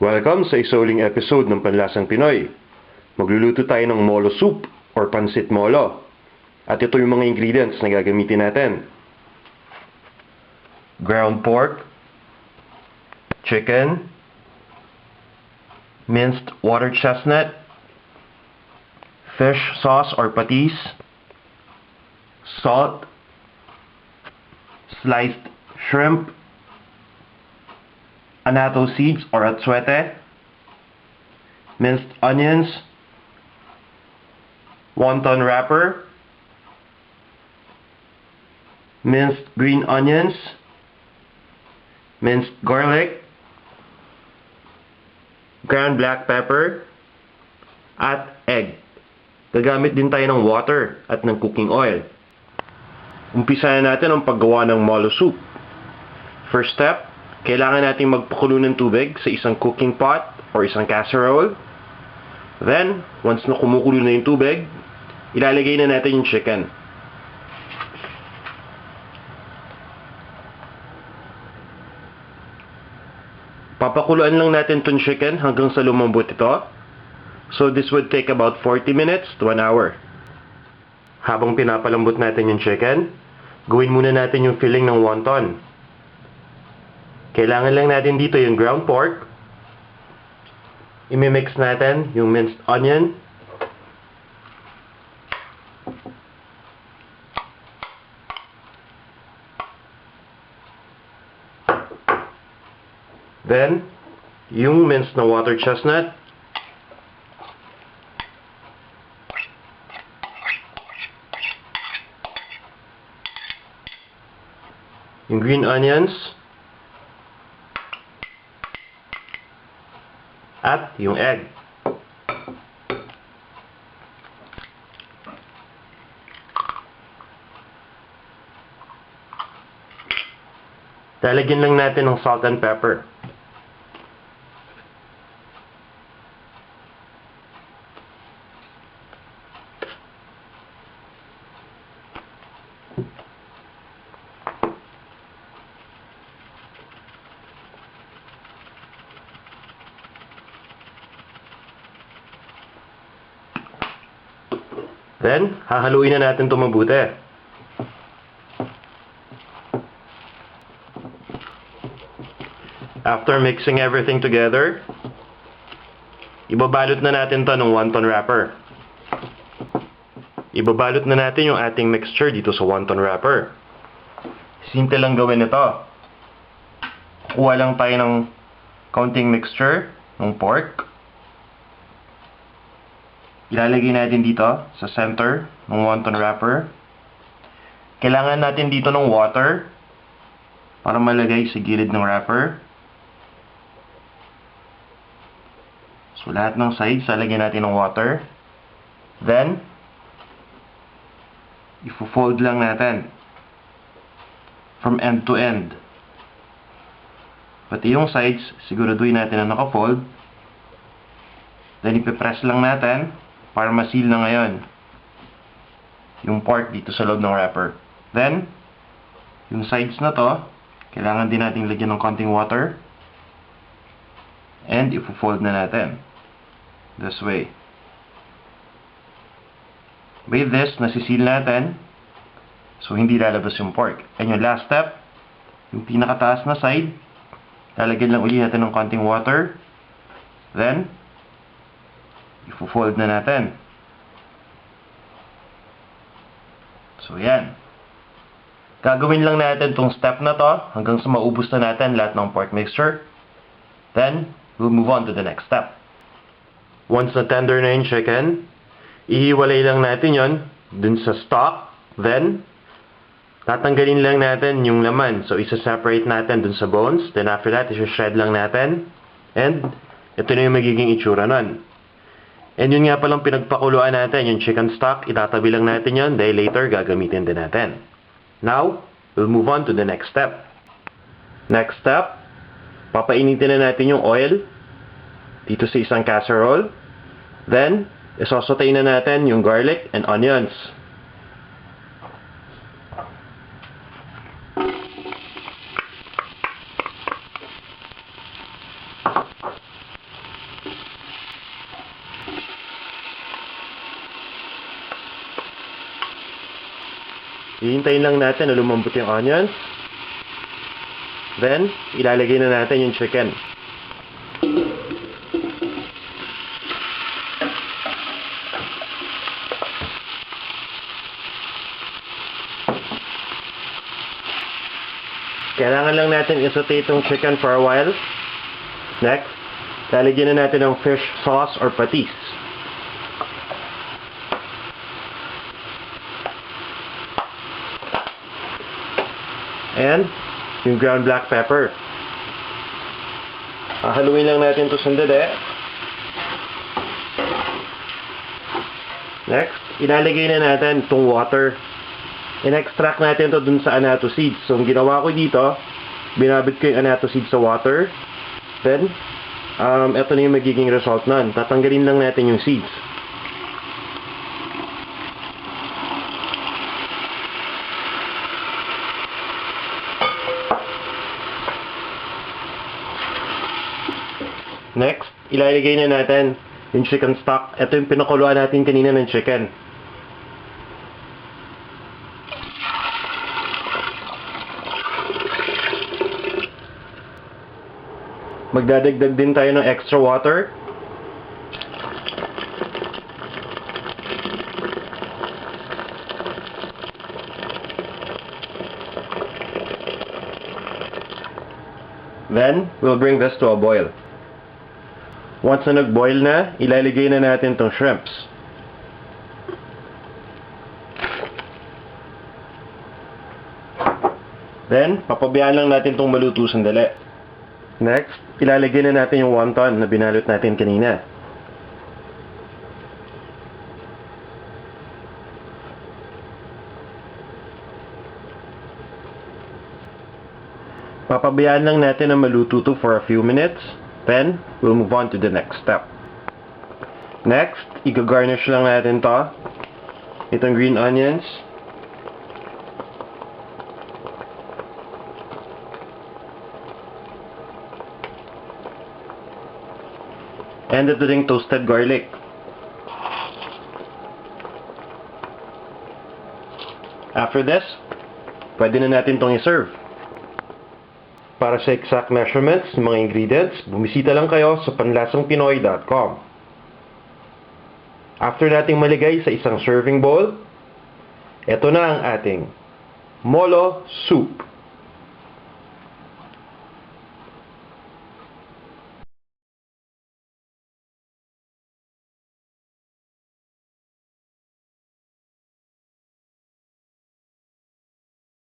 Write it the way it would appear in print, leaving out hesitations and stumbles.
Welcome sa isauling episode ng Panlasang Pinoy. Magluluto tayo ng molo soup or pansit molo. At ito yung mga ingredients na gagamitin natin. Ground pork, chicken, minced water chestnut, fish sauce or patis, salt, sliced shrimp, annatto seeds or atsuete, minced onions, wonton wrapper, minced green onions, minced garlic, ground black pepper, at egg. Gagamit din tayo ng water at ng cooking oil. Umpisahan natin ang paggawa ng molo soup. First step, kailangan natin magpakulo ng tubig sa isang cooking pot or isang casserole. Then, once na kumukulo na yung tubig, ilalagay na natin yung chicken. Papakuluan lang natin itong chicken hanggang sa lumambot ito. So this would take about 40 minutes to 1 hour. Habang pinapalambot natin yung chicken, gawin muna natin yung filling ng wonton. Kailangan lang natin dito yung ground pork. Imimix natin yung minced onion. Then, yung minced na water chestnut. Yung green onions. At yung egg. Lalagyan lang natin ng salt and pepper. Then, hahaluin na natin ito mabuti. After mixing everything together, ibabalot na natin ito ng wonton wrapper. Ibabalot na natin yung ating mixture dito sa wonton wrapper. Simple lang gawin ito. Kuha lang tayo ng kaunting mixture ng pork. Ilalagay natin dito sa center ng wonton wrapper. Kailangan natin dito ng water para malagay sa gilid ng wrapper. So lahat ng sides, lalagyan natin ng water. Then, i-fold lang natin from end to end. Pati yung sides, siguraduhin natin na naka-fold. Then, ipipress lang natin para ma-seal na ngayon yung pork dito sa loob ng wrapper. Then, yung sides na to, kailangan din natin lagyan ng konting water. And, i-fold na natin. This way. With this, nasisil natin. So, hindi lalabas yung pork. And yung last step, yung pinakataas na side, lalagyan lang ulit natin ng konting water. Then, i-fold na natin. So, yan. Gagawin lang natin itong step na to hanggang sa maubos na natin lahat ng pork mixture. Then, we'll move on to the next step. Once na tender na yung chicken, ihiwalay lang natin yon dun sa stock. Then, tatanggalin lang natin yung laman. So, isa-separate natin dun sa bones. Then, after that, isa-shred lang natin. And, ito na yung magiging itsura nun. And yun nga palang pinagpakuluan natin, yung chicken stock, itatabi lang natin yon dahil later gagamitin din natin. Now, we'll move on to the next step. Next step, papainitin na natin yung oil dito sa isang casserole. Then, isosotay na natin yung garlic and onions. Hihintayin lang natin na lumambot yung onions. Then, ilalagay na natin yung chicken. Kailangan lang natin i-saute itong chicken for a while. Next, lalagyan na natin ng fish sauce or patis. And yung ground black pepper. Haluin lang natin ito sandali. Next, ilalagay na natin itong water. In-extract natin ito dun sa annatto seeds. So, ang ginawa ko dito, binabit ko yung annatto seeds sa water. Then, ito na yung magiging result nun. Tatanggalin lang natin yung seeds. Next, ilalagay na natin yung chicken stock. Ito yung pinakuluan natin kanina ng chicken. Magdadagdag din tayo ng extra water. Then, we'll bring this to a boil. Once na nag-boil na, ilalagay na natin itong shrimps. Then, papabayaan lang natin itong maluto sandali. Next, ilalagay na natin yung wonton na binalot natin kanina. Papabayaan lang natin na maluto to for a few minutes. Then, we'll move on to the next step. Next, i-garnish lang natin to. Itong green onions. And ito ding toasted garlic. After this, pwede na natin itong i-serve. Para sa exact measurements ng mga ingredients, bumisita lang kayo sa panlasangpinoy.com. After nating maligay sa isang serving bowl, ito na ang ating molo soup.